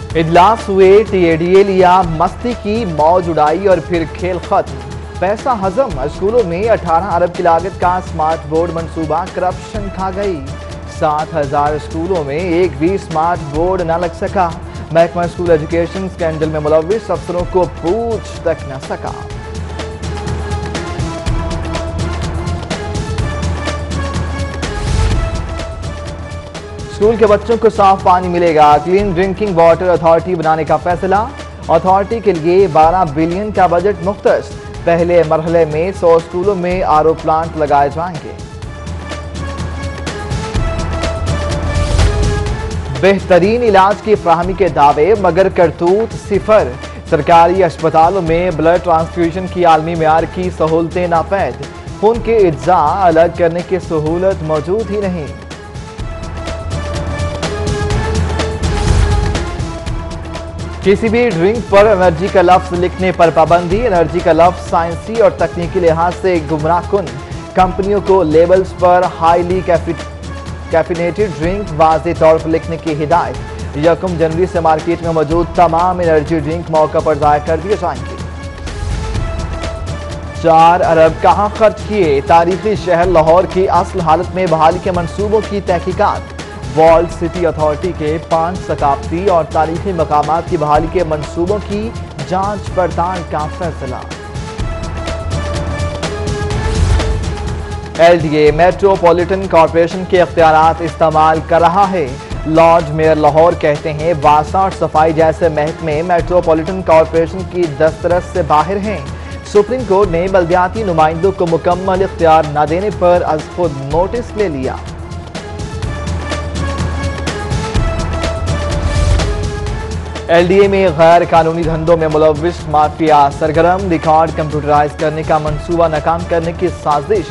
इजलास हुए, टीएडीए लिया, मस्ती की मौज उड़ाई और फिर खेल खत्म। पैसा हजम। स्कूलों में 18 अरब की लागत का स्मार्ट बोर्ड मंसूबा करप्शन खा गई। 7,000 स्कूलों में एक भी स्मार्ट बोर्ड न लग सका। महकमा स्कूल एजुकेशन स्कैंडल में मुलविस अफसरों को पूछ तक न सका। स्कूल के बच्चों को साफ पानी मिलेगा। क्लीन ड्रिंकिंग वाटर अथॉरिटी बनाने का फैसला। अथॉरिटी के लिए 12 बिलियन का बजट मुख्तस। पहले मरहले में 100 स्कूलों में आरओ प्लांट लगाए जाएंगे। बेहतरीन इलाज की फराहमी के दावे मगर करतूत सिफर। सरकारी अस्पतालों में ब्लड ट्रांसफ्यूजन की आलमी मेयार की सहूलतें नापैद। खून के अज्जा अलग करने की सहूलत मौजूद ही नहीं। किसी भी ड्रिंक पर एनर्जी का लफ्ज लिखने पर पाबंदी। एनर्जी का लफ्ज साइंसी और तकनीकी लिहाज से गुमराहकुन। कंपनियों को लेबल्स पर हाईली कैफिनेटेड ड्रिंक वाज़ेह तौर पर लिखने की हिदायत। 1 जनवरी से मार्केट में मौजूद तमाम एनर्जी ड्रिंक मौका पर जाया कर दिए जाएंगे। 4 अरब कहाँ खर्च किए। तारीखी शहर लाहौर की असल हालत में बहाली के मंसूबों की तहकीकात। वर्ल्ड सिटी अथॉरिटी के 5 सकाफती और तारीखी मकामात की बहाली के मंसूबों की जांच पड़ताल का फैसला। एलडीए मेट्रोपॉलिटन कॉरपोरेशन के इख्तियारात इस्तेमाल कर रहा है। लॉर्ड मेयर लाहौर कहते हैं वासा और सफाई जैसे महकमे मेट्रोपॉलिटन कॉरपोरेशन की दस्तरस से बाहर हैं। सुप्रीम कोर्ट ने बल्दियाती नुमाइंदों को मुकम्मल इख्तियार न देने पर अज खुद नोटिस ले लिया। एलडीए में गैर कानूनी धंधों में मुलविस माफिया सरगर्म। रिकॉर्ड कंप्यूटराइज करने का मंसूबा नाकाम करने की साजिश।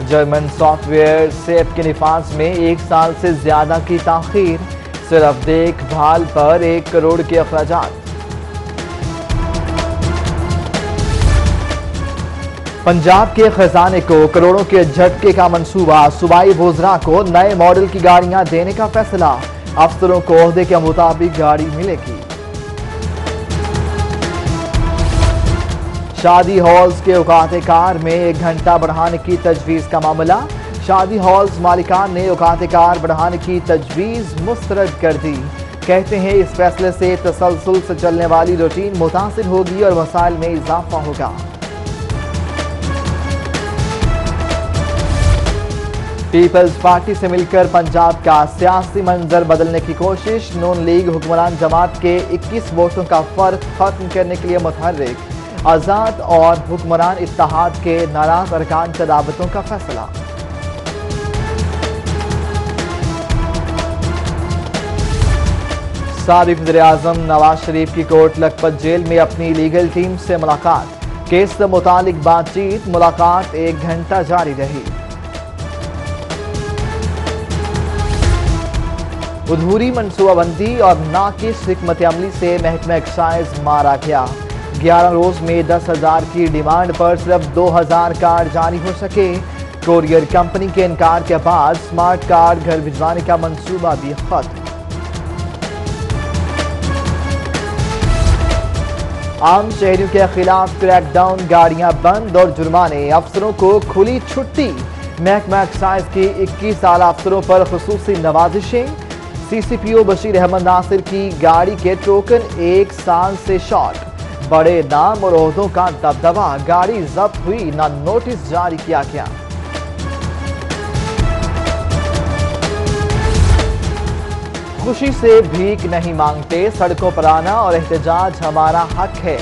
जर्मन सॉफ्टवेयर सेफ के निफाज में 1 साल से ज्यादा की ताखीर। सिर्फ देखभाल पर 1 करोड़ के अखराजात। पंजाब के खजाने को करोड़ों के झटके का मंसूबा। सूबाई वुज़रा को नए मॉडल की गाड़ियां देने का फैसला। अफसरों को ओहदे के मुताबिक गाड़ी मिलेगी। शादी हॉल्स के औकात कार में 1 घंटा बढ़ाने की तजवीज़ का मामला। शादी हॉल्स मालिकान ने औकात कार बढ़ाने की तजवीज़ मुस्तरद कर दी। कहते हैं इस फैसले से तसलसल से चलने वाली रूटीन मुतासिर होगी और वसाइल में इजाफा होगा। पीपल्स पार्टी से मिलकर पंजाब का सियासी मंजर बदलने की कोशिश। नून लीग हुक्मरान जमात के 21 वोटों का फर्क खत्म करने के लिए मुतहर्रिक। आजाद और हुक्मरान इत्तेहाद के नाराज अरकान से दावतों का फैसला। साबिक वज़ीर-ए-आज़म नवाज शरीफ की कोट लखपत जेल में अपनी लीगल टीम से मुलाकात। केस से मुतालिक बातचीत। मुलाकात 1 घंटा जारी रही। अधूरी मनसूबाबंदी और नाकिस हिकमत अमली से महकमा एक्साइज मारा गया। 11 रोज में 10,000 की डिमांड पर सिर्फ 2,000 कार्ड जारी हो सके। कोरियर कंपनी के इनकार के बाद स्मार्ट कार्ड घर भिजवाने का मंसूबा भी खत्म। आम शहरियों के खिलाफ क्रैकडाउन। गाड़ियां बंद और जुर्माने। अफसरों को खुली छुट्टी। महकमा एक्साइज की 21 साल अफसरों पर खुसूसी नवाजिशें। सीसीपीओ बशीर अहमद नासिर की गाड़ी के टोकन 1 साल से शॉर्ट। बड़े नाम और ओहदों का दबदबा। गाड़ी जब्त हुई ना नोटिस जारी किया गया। खुशी से भीख नहीं मांगते। सड़कों पर आना और एहतजाज हमारा हक है।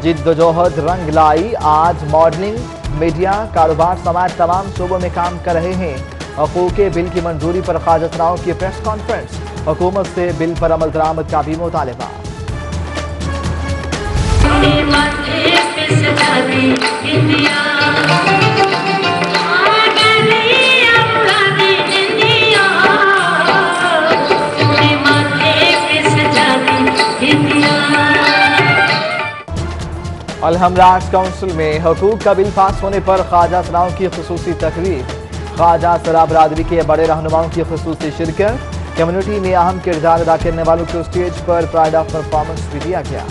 जिद्दोजहद रंग लाई। आज मॉडलिंग, मीडिया, कारोबार समेत तमाम शोबों में काम कर रहे हैं। हकूक़ बिल की मंजूरी पर ख्वाजा राव की प्रेस कॉन्फ्रेंस। हुकूमत से बिल पर अमल दरामद का भी मुतालिबा। अलहमरा आर्ट्स काउंसिल में हकूक का बिल पास होने पर ख्वाजा राव की खुसूसी तकरीर। ख्वाजा सरा बरादरी के बड़े रहनुमाओं की खुसूसी शिरकत। कम्युनिटी में अहम किरदार अदा करने वालों को स्टेज पर प्राइड ऑफ परफॉर्मेंस भी दिया गया।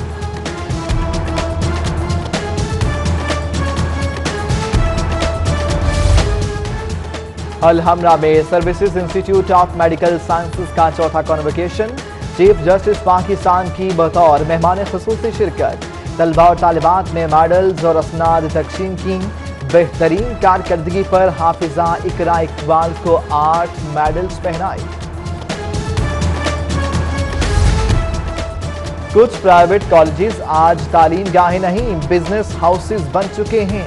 अल-हमरा में services institute of medical sciences का चौथा कॉन्वोकेशन, चीफ जस्टिस पाकिस्तान की बतौर मेहमान खुसूसी शिरकत। तलबा और तालिबात में मेडल्स और असनाद तकसीम की। बेहतरीन कारकर्दगी पर हाफिजा इकरा इकबाल को 8 मेडल्स पहनाए। कुछ प्राइवेट कॉलेजेस आज तालीम गाहें नहीं बिजनेस हाउसेस बन चुके हैं।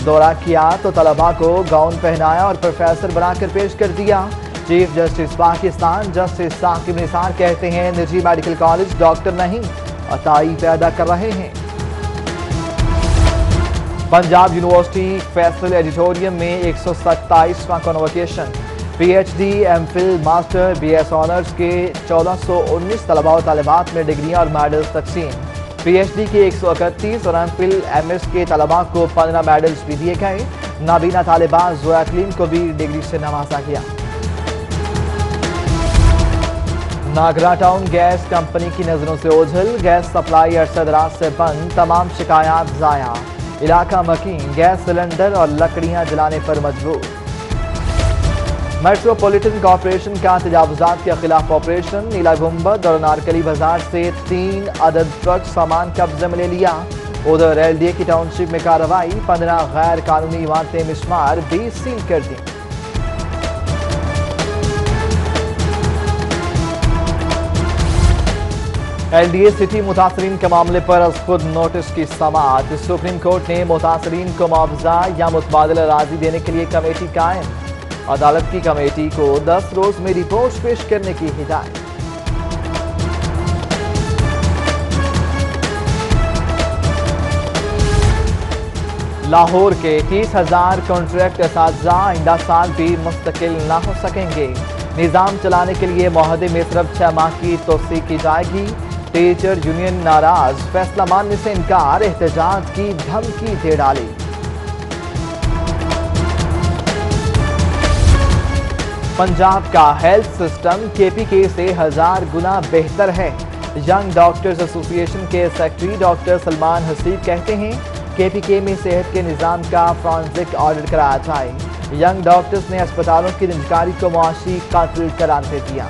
दौरा किया तो तलबा को गाउन पहनाया और प्रोफेसर बनाकर पेश कर दिया। Chief justice Pakistan justice Saqib Nisar कहते हैं निजी मेडिकल कॉलेज डॉक्टर नहीं अताई पैदा कर रहे हैं। पंजाब यूनिवर्सिटी फैसल एडिटोरियम में 127वां convocation, PhD, MPhil, master, BS honours के 1419 तलबा और तालिबात में डिग्रियां और मेडल्स तकसीम। पीएचडी के 131 और एमफिल एमएस के तलबा को 15 मेडल्स भी दिए गए। नाबीना तालिबा ज़ोयाक्लीन को भी डिग्री से नवाजा गया। नागरा टाउन गैस कंपनी की नजरों से ओझल, गैस सप्लाई अरसा दराज से बंद, तमाम शिकायत जाया। इलाका मकीन, गैस सिलेंडर और लकड़ियां जलाने पर मजबूर। मेट्रोपॉलिटन कॉरपोरेशन का तजावुजात के खिलाफ ऑपरेशन, नीला गुंबद और नारकली बाजार से 3 अदद ट्रक सामान कब्जे में ले लिया। उधर एलडीए की टाउनशिप में कार्रवाई, 15 गैर कानूनी इमारतें मिसमार 20 सील कर दी। एलडीए सिटी मुतासरीन के मामले पर अज खुद नोटिस की समाअत। सुप्रीम कोर्ट ने मुतासरीन को मुआवजा या मुतबादल अराजी देने के लिए कमेटी कायम। अदालत की कमेटी को 10 रोज में रिपोर्ट पेश करने की हिदायत। लाहौर के 30,000 कॉन्ट्रैक्ट असातिज़ा आइंदा साल भी मुस्तकिल न हो सकेंगे। निज़ाम चलाने के लिए मुआहदे में सिर्फ 6 माह की तोसी की जाएगी। टीचर यूनियन नाराज, फैसला मानने से इनकार, एहतजाज की धमकी दे डाली। पंजाब का हेल्थ सिस्टम केपीके से 1000 गुना बेहतर है। यंग डॉक्टर्स एसोसिएशन के सेक्रेटरी डॉक्टर सलमान हसीब कहते हैं केपीके में सेहत के निज़ाम का फॉरेंसिक ऑडिट कराया जाए। यंग डॉक्टर्स ने अस्पतालों की निजकारी को मुआशी कातिल करार दे दिया।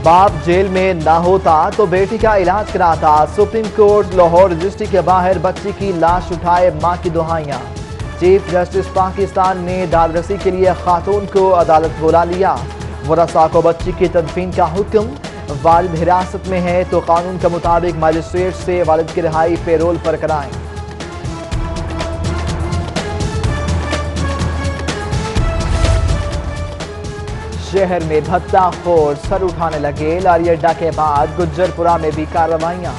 बाप जेल में ना होता तो बेटी का इलाज कराता। सुप्रीम कोर्ट लाहौर रजिस्ट्री के बाहर बच्ची की लाश उठाए मां की दुहाइयां। चीफ जस्टिस पाकिस्तान ने दादरसी के लिए खातून को अदालत बुला लिया। वरसा को बच्ची की तदफीन का हुक्म। वालिद हिरासत में है तो कानून के मुताबिक मजिस्ट्रेट से वालिद की रिहाई पेरोल पर कराएं। शहर में भत्ताखोर सर उठाने लगे। लारी अड्डा के बाद गुज्जरपुरा में भी कार्रवाइयां।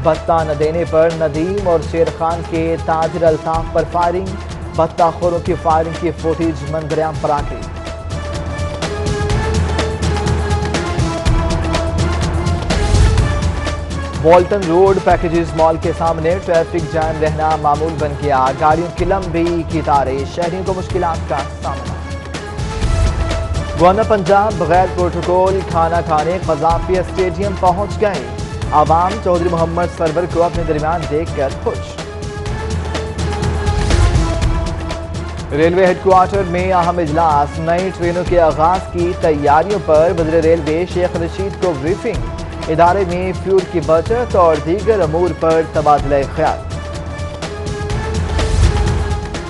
भत्ता न देने पर नदीम और शेर खान के ताजिर अल्ताफ पर फायरिंग। भत्ताखोरों की फायरिंग की फुटेज मंजरेआम पर आ गई। वॉल्टन रोड पैकेजेस मॉल के सामने ट्रैफिक जाम रहना मामूल बन गया। गाड़ियों की लंबी कतारें, शहरियों को मुश्किलात का सामना। गवर्नर पंजाब बगैर प्रोटोकॉल खाना खाने कज़ाफी स्टेडियम पहुंच गए। आवाम चौधरी मोहम्मद सरवर को अपने दरमियान देखकर खुश। रेलवे हेडक्वार्टर में अहम इजलास, नई ट्रेनों के आगाज की तैयारियों पर वज़ीर रेलवे शेख रशीद को ब्रीफिंग। इदारे में फ्यूल की बचत और दीगर अमूर पर तबादला ख्याल।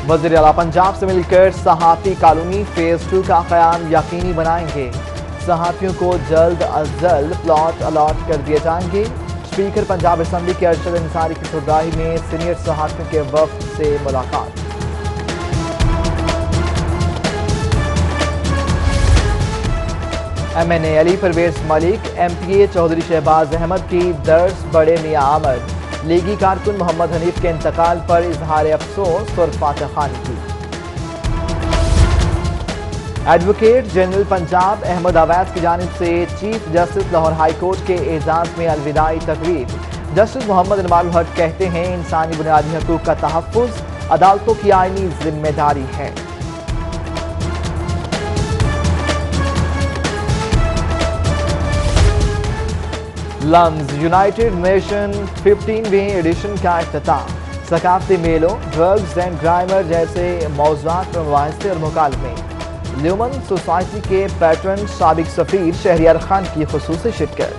वज़ीर आला पंजाब से मिलकर सहाफ़ी कॉलोनी फेज 2 का क़याम यकीनी बनाएंगे। सहाफ़ियों को जल्द अज जल्द प्लॉट अलॉट कर दिए जाएंगे। स्पीकर पंजाब असम्बली के अरशद अंसारी की सरबराही में सीनियर सहाफ़ियों के वफ़द से मुलाकात। MNA अली परवेज मलिक, MPA चौधरी शहबाज अहमद की दर्स बड़े मियां आमद। लीगी कारकुन मोहम्मद हनीफ के इंतकाल पर इजहार अफसोस और फातखानी की। एडवोकेट जनरल पंजाब अहमद अवैस की जानिब से chief justice Lahore high court के एजाज में अलविदाई तकरीब। जस्टिस मोहम्मद इनवाल हक कहते हैं इंसानी बुनियादी हकूक का तहफ़्फ़ुज़ अदालतों की आईनी जिम्मेदारी है। लम्स यूनाइटेड नेशन 15वें एडिशन का इफ्तिताह। सकाफती मेलों, ड्रग्स एंड ग्राइमर जैसे मौज़ूआत पर मुबाहिसे और मुकालमे। ल्यूमन सोसाइटी के पैट्रन साबिक सफीर शहरियार खान की खुसूसी शिरकत।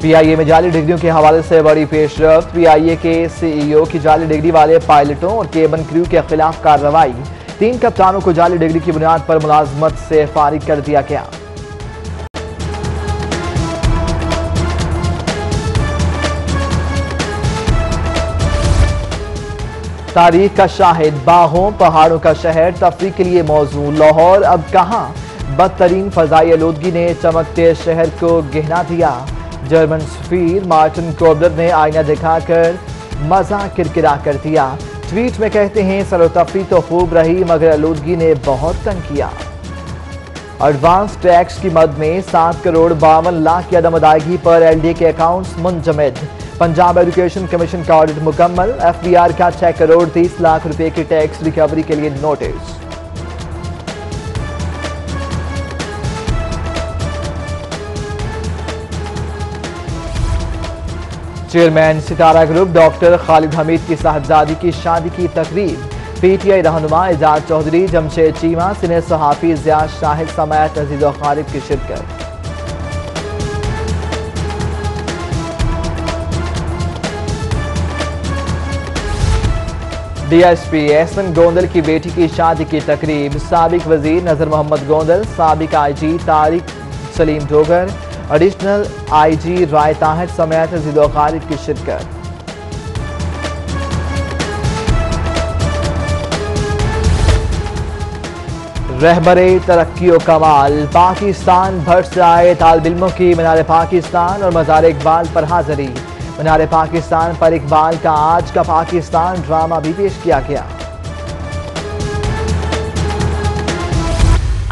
PIA में जाली डिग्रियों के हवाले से बड़ी पेशरफ्त। PIA के CEO की जाली डिग्री वाले पायलटों और केबिन क्रू के खिलाफ कार्रवाई। 3 कप्तानों को जाली डिग्री की बुनियाद पर मुलाजमत से फारिग कर दिया गया। तारीख का शाहिद, बाहों पहाड़ों का शहर, तफरीह के लिए मौजू। लाहौर अब कहां? बदतरीन फजाई आलूदगी ने चमकते शहर को गहना दिया। जर्मन सफीर मार्टिन कोबलर ने आईना दिखाकर मजा किरकिरा कर दिया। ट्वीट में कहते हैं, सरोतफरी तो खूब रही मगर आलूदगी ने बहुत तंग किया। एडवांस टैक्स की मद में 7 करोड़ 52 लाख की अदम अदायगी पर LD के अकाउंट्स मुंजमद। पंजाब एजुकेशन कमीशन का ऑडिट मुकम्मल। FBR का 6 करोड़ 30 लाख रुपए की टैक्स रिकवरी के लिए नोटिस। चेयरमैन सितारा ग्रुप डॉक्टर खालिद हमीद की साहबजादी की शादी की तकरीब। PTI रहनुमा एजाज चौधरी, जमशेद चीमा, सीनियर सहाफी जिया शाहिद समेत अजीज व खारिब की शिरकत। DSP एहसन गोंदल की बेटी की शादी की तकरीब। साबिक वजीर नजर मोहम्मद गोंदल, साबिक IG Tariq Salim Dogar, additional IG राय ताहिर समेत अजीज व खारिब की शिरकत। रहबरे तरक्की व कमाल, पाकिस्तान भर से आए तालिब इल्मों की मीनार पाकिस्तान और मज़ार इकबाल पर हाजिरी। मीनार पाकिस्तान पर इकबाल का आज का पाकिस्तान ड्रामा भी पेश किया गया।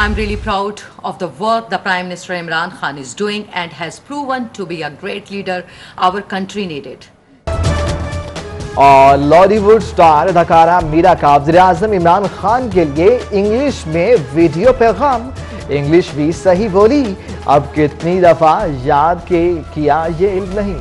I'm really proud of the work the Prime Minister Imran Khan is doing and has proven to be a great leader our country needed. और लॉलीवुड स्टार अदाकारा मीरा का वज़ीर-ए-आज़म इमरान खान के लिए इंग्लिश में वीडियो पैगाम। इंग्लिश भी सही बोली, अब कितनी दफा याद किया ये इल्म नहीं।